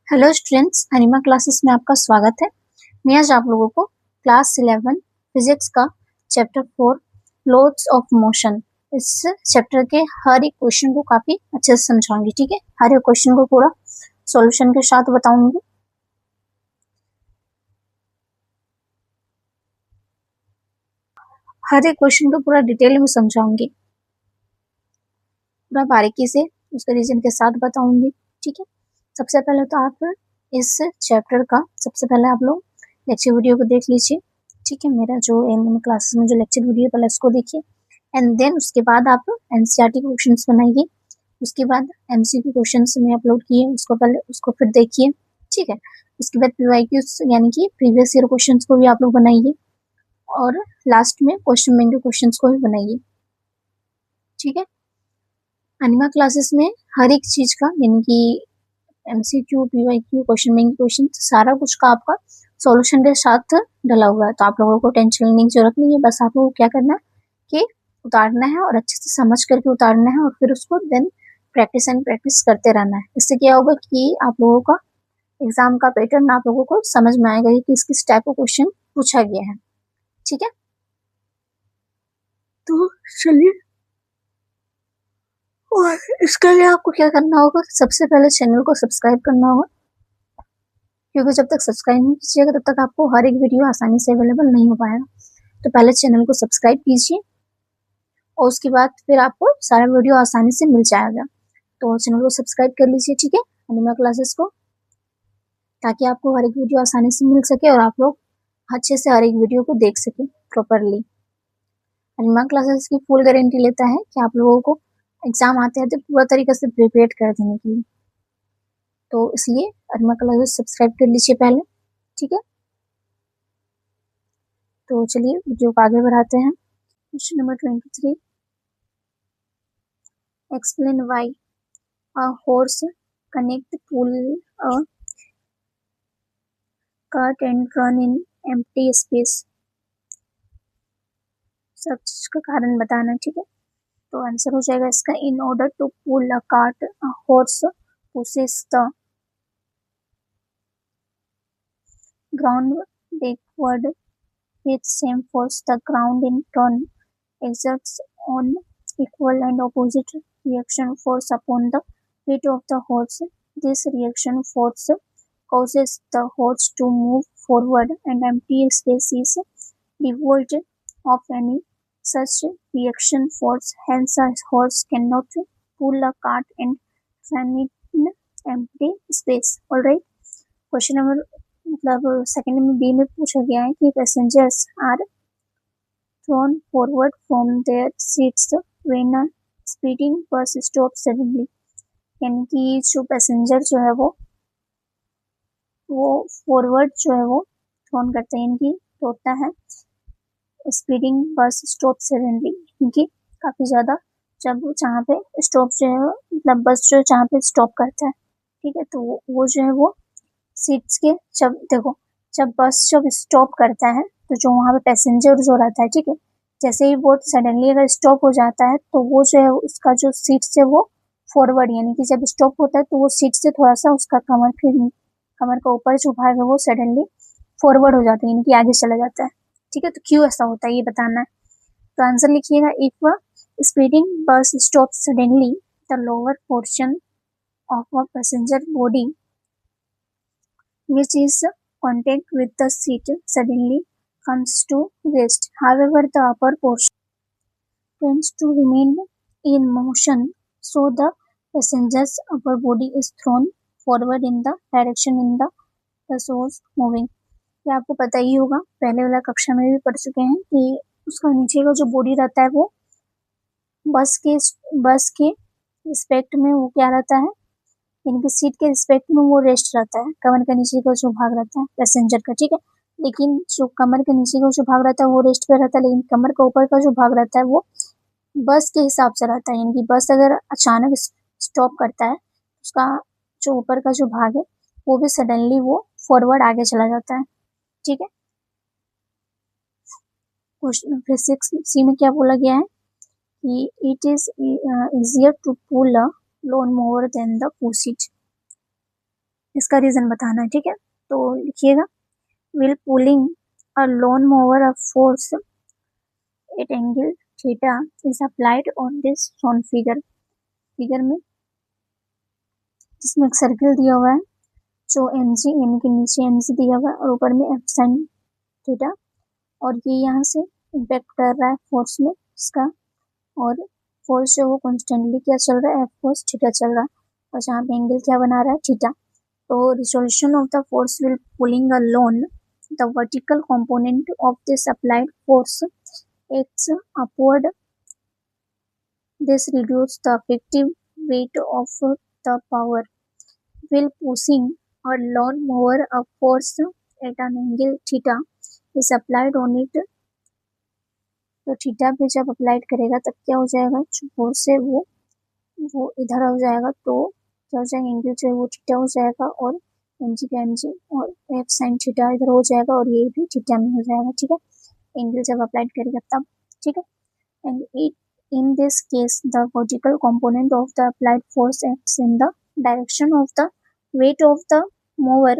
Hello students, अनिमा classes में आपका स्वागत है। मैं आज आप लोगों को क्लास 11 फिजिक्स का चैप्टर 4 लॉज ऑफ मोशन, इस चैप्टर के हर एक क्वेश्चन को काफी अच्छे से समझाऊंगी। ठीक है, हर एक क्वेश्चन को पूरा सॉल्यूशन के साथ बताऊंगी। हर एक क्वेश्चन को पूरा डिटेल में समझाऊंगी, पूरा बारीकी से उसके रीजन के साथ बताऊंगी। ठीक है, सबसे पहले तो आप इस चैप्टर का सबसे पहले आप लोग लेक्चर वीडियो को देख लीजिए। ठीक है, मेरा जो एनएम क्लासेस में जो लेक्चर वीडियो पहले उसको देखिए, एंड देन उसके बाद आप एनसीईआरटी के क्वेश्चंस बनाइए। उसके बाद एमसीक्यू क्वेश्चंस में अपलोड किए, उसको पहले उसको फिर देखिए। ठीक है, उसके बाद पीवाईक्यूज यानी कि प्रीवियस ईयर क्वेश्चंस को भी आप लोग बनाइए, और लास्ट में क्वेश्चन बैंक के क्वेश्चंस को भी बनाइए। ठीक है, अनिमा क्लासेस में हर एक चीज का यानी कि MCQ, PYQ, question bank question, सारा कुछ का आपका सॉल्यूशन के साथ डला हुआ है। तो आप लोगों को टेंशन लेने की जरूरत नहीं है, बस आप लोगों को क्या करना है कि उतारना है और अच्छे से समझ करके उतारना है, और फिर उसको देन प्रैक्टिस एंड प्रैक्टिस करते रहना है। इससे क्या होगा कि आप लोगों का एग्जाम का पैटर्न आप लोगों को समझ में आएगा कि किस टाइप का क्वेश्चन पूछा गया है। ठीक है, तो चलिए, और इसके लिए आपको क्या करना होगा, सबसे पहले चैनल को सब्सक्राइब करना होगा, क्योंकि जब तक सब्सक्राइब नहीं कीजिएगा तब तक आपको हर एक वीडियो आसानी से अवेलेबल नहीं हो पाएगा। तो पहले चैनल को सब्सक्राइब कीजिए, और उसके बाद फिर आपको सारा वीडियो आसानी से मिल जाएगा। तो चैनल को सब्सक्राइब कर लीजिए, ठीक है, अनिमा क्लासेस को, ताकि आपको हर एक वीडियो आसानी से मिल सके और आप लोग अच्छे से हर एक वीडियो को देख सके प्रॉपरली। अनिमा क्लासेस की फुल गारंटी लेता है कि आप लोगों को एग्जाम आते आते पूरा तरीके से प्रिपेयर कर देने के लिए। तो इसलिए अनिमा क्लासेस सब्सक्राइब कर लीजिए पहले। ठीक है, तो चलिए वीडियो को आगे बढ़ाते हैं। Question number 23, explain why a horse connect pull a cart and run in empty space। सब चीज का कारण बताना। ठीक है, तो आंसर हो जाएगा इसका, in order to pull a cart a horse pushes the ground backward with same force the ground in turn exerts on equal and opposite reaction force upon the feet of the horse। This reaction force causes the horse to move forward and empty space is devoid of any such reaction force, hence a horse cannot pull a cart and run in empty space। Alright, question number मतलब second में B में पूछा गया है कि passengers are thrown forward from their seats when a speeding bus stop suddenly. यानी कि जो पैसेंजर जो है वो फॉरवर्ड जो है वो थ्रोन करते हैं, यानी कि तोड़ता है स्पीडिंग बस स्टॉप सडनली, क्योंकि काफी ज्यादा जब जहाँ पे स्टॉप जो है मतलब बस जो जहाँ पे स्टॉप करता है, ठीक है, तो वो जो है वो सीट्स के, जब देखो जब बस जब स्टॉप करता है तो जो वहाँ पे पैसेंजर जो रहता है, ठीक है, जैसे ही वो सडनली अगर स्टॉप हो जाता है तो वो जो है उसका जो सीट से वो फॉरवर्ड, यानी कि जब स्टॉप होता है तो वो सीट से थोड़ा सा उसका कमर का ऊपर जो भाग है वो सडनली फॉरवर्ड हो जाता है, यानी कि आगे चला जाता है। ठीक है, तो क्यों ऐसा होता है ये बताना है। तो आंसर लिखिएगा, if speeding bus stop suddenly the lower portion of a passenger body which is contact with the seat suddenly comes to rest. However, the upper portion tends to remain in motion, so the passenger's upper body is thrown forward in the direction in the bus was moving। ये आपको पता ही होगा, पहले वाला कक्षा में भी पढ़ चुके हैं कि उसका नीचे का जो बॉडी रहता है वो बस के रिस्पेक्ट में वो क्या रहता है, यानी कि सीट के रिस्पेक्ट में वो रेस्ट रहता है, कमर के नीचे का जो भाग रहता है पैसेंजर का। ठीक है, लेकिन जो कमर के नीचे का जो भाग रहता है वो रेस्ट पे रहता है, लेकिन कमर के ऊपर का जो भाग रहता है वो बस के हिसाब से रहता है। यानी कि बस अगर अचानक स्टॉप करता है, उसका जो ऊपर का जो भाग है वो भी सडनली वो फॉरवर्ड आगे चला जाता है। ठीक है, क्वेश्चन फिर 6C में क्या बोला गया है कि it is easier to pull a lawn mower than the push it। इसका रीजन बताना है, ठीक है। तो लिखिएगा, will pulling a lawn mower of force at angle theta is applied on this shown figure। Figure में जिसमें एक सर्किल दिया हुआ है, जो mg यानी कि नीचे mg दिया हुआ है और ऊपर में f sin थीटा, और ये यहाँ से इम्पैक्ट कर रहा है फोर्स में इसका, और फोर्स जो वो कॉन्स्टेंटली क्या चल रहा है, एफ कोस थीटा चल रहा है, और जहाँ पे एंगल क्या बना रहा है, थीटा। तो resolution of the force will pulling a loan, the vertical component of this applied force acts upward, this reduce the effective weight of the power, while pushing a lawn mower a force at an angle theta is applied on it। तो theta पे जब applied करेगा तब क्या हो जाएगा, जो force है वो इधर हो जाएगा, तो क्या हो जाएगा, एंगल जो है वो थीटा हो जाएगा, और mg पे mg और f sin थीटा इधर हो जाएगा, और ये भी थीटा में हो जाएगा, ठीक है, एंगल जब अप्लाइड करेगा तब, ठीक है। And it in this case the vertical component of the applied force acts in the direction of the weight of the mower,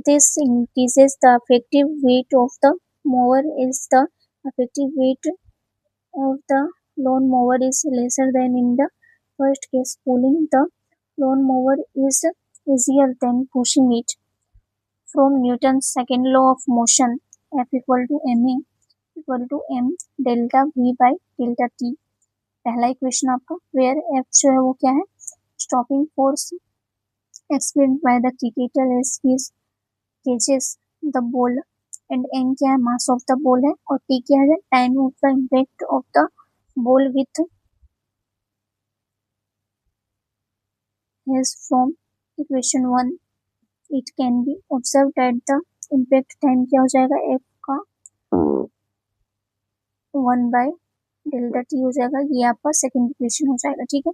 this increases the effective weight of the mower as the effective weight of the lawn mower is lesser than in the first case। pulling the lawn mower is easier than pushing it। from Newton's second law of motion, F equal to ma equal to m delta v by delta t। पहला equation आपका, where F जो है वो क्या है, stopping force experience by the cricketer as he catches the ball, and N क्या है, mass of the ball है, और टी क्या है, time of the impact of the ball with has. From equation 1 it can be observe at the impact time क्या हो जाएगा, F का 1 बाय डेल्टा टी हो जाएगा, ये आपका सेकेंड इक्वेशन हो जाएगा, ठीक है।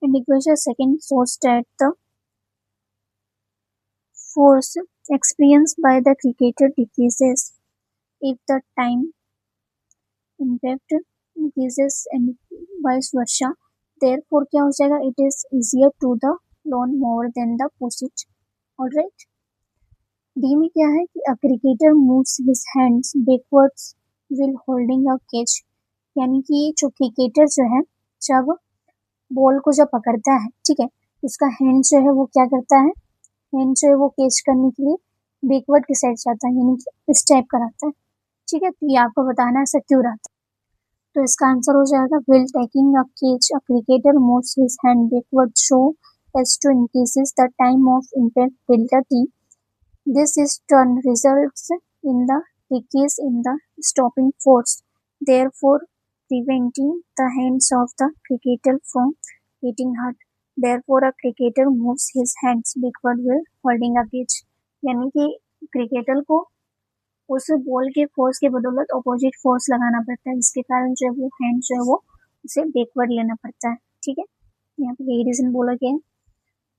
And equation second shows that the force experienced by the cricketer decreases if the time impact increases and vice versa। therefore क्या हो जाएगा, it is easier to the lawn mower than the push it। alright, D में क्या है कि a cricketer moves his hands backwards while holding a catch, यानी कि जो क्रिकेटर जो है जब बॉल को जब पकड़ता है, ठीक है, उसका हैंड जो है वो क्या करता है, हैंड जो है वो कैच करने के लिए बैकवर्ड की साइड जाता है, यानी कि इस टाइप का रहता है, ठीक है। तो ये आपको बताना है ऐसा क्यों रहता है। तो इसका आंसर हो जाएगा, while taking a catch a cricketer moves his hand backward so as to increases the time of impact delta T. This is turn results in the decrease in the stopping force, therefore preventing the hands of the cricketer from getting hurt। therefore a cricketer moves his hands backward while holding a catch, यानी कि cricketer को उस ball के force के बदौलत opposite force लगाना पड़ता है, जिसके कारण जो है वो हैंड जो है वो उसे बैकवर्ड लेना पड़ता है, ठीक है। यहाँ पे यही रीजन बोला गया है।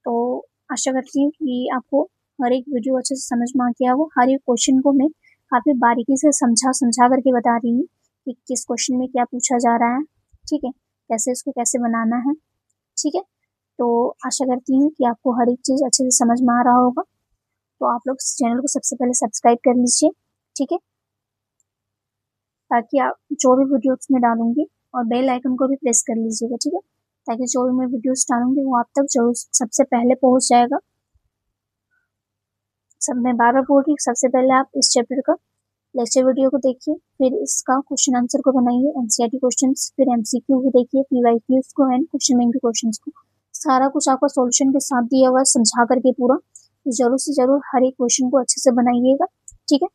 तो आशा करती हूँ कि आपको हर एक वीडियो अच्छे से समझ में आ गया हो, हर एक क्वेश्चन को मैं काफ़ी बारीकी से समझा करके बता रही हूँ कि किस क्वेश्चन में क्या पूछा जा रहा है, ठीक है, कैसे इसको कैसे बनाना है, ठीक है। तो आशा करती हूँ कि आपको हर एक चीज़ अच्छे से समझ में आ रहा होगा। तो आप लोग चैनल को सबसे पहले सब्सक्राइब कर लीजिए, ठीक है, ताकि आप जो भी वीडियोस में डालूंगी, और बेल आइकन को भी प्रेस कर लीजिएगा, ठीक है, ताकि जो भी मैं वीडियोस डालूंगी वो आप तक जरूर सबसे पहले पहुँच जाएगा। सब मैं बार बार बोल रही हूँ, सबसे पहले आप इस चैप्टर का लेक्चर वीडियो को देखिए, फिर इसका क्वेश्चन आंसर को बनाइए, एनसीईआरटी क्वेश्चंस, फिर एमसीक्यू को देखिए, पीवाईक्यूज को एंड क्वेश्चन बैंक के क्वेश्चंस को, सारा कुछ आपका सॉल्यूशन के साथ दिया हुआ है समझा करके पूरा। तो जरूर से जरूर हर एक क्वेश्चन को अच्छे से बनाइएगा, ठीक है,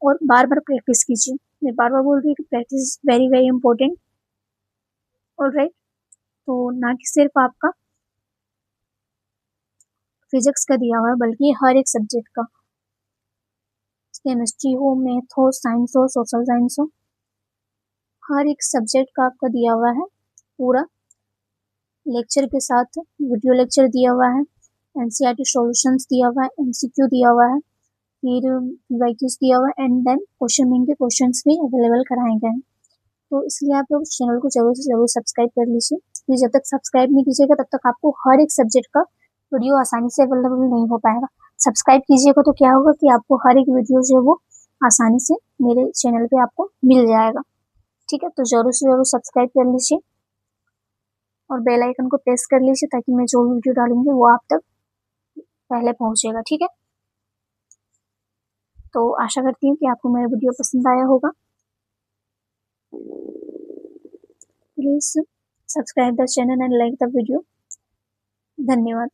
और बार बार प्रैक्टिस कीजिए। मैं बार बार बोल रही हूँ कि practice is very very important. Alright, तो ना कि सिर्फ आपका फिजिक्स का दिया हुआ है, बल्कि हर एक सब्जेक्ट का, केमिस्ट्री हो, मैथ हो, साइंस हो, सोशल साइंस हो, हर एक सब्जेक्ट का आपका दिया हुआ है पूरा लेक्चर के साथ, वीडियो लेक्चर दिया हुआ है, एनसीईआरटी सॉल्यूशंस दिया हुआ है, एमसीक्यू दिया हुआ है, फिर पीवाईक्यूज दिया हुआ है, एंड देन क्वेश्चन बैंक के क्वेश्चंस भी अवेलेबल कराए गए हैं। तो इसलिए आप लोग चैनल को जरूर से जरूर सब्सक्राइब कर लीजिए, फिर जब तक सब्सक्राइब नहीं कीजिएगा तब तक आपको हर एक सब्जेक्ट का वीडियो आसानी से अवेलेबल नहीं हो पाएगा। सब्सक्राइब कीजिएगा तो क्या होगा कि आपको हर एक वीडियो जो है वो आसानी से मेरे चैनल पे आपको मिल जाएगा। ठीक है, तो जरूर से जरूर सब्सक्राइब कर लीजिए और बेल आइकन को प्रेस कर लीजिए ताकि मैं जो वीडियो डालूंगी वो आप तक पहले पहुंचेगा। ठीक है, तो आशा करती हूँ कि आपको मेरा वीडियो पसंद आया होगा। Please subscribe the channel and like the video. धन्यवाद।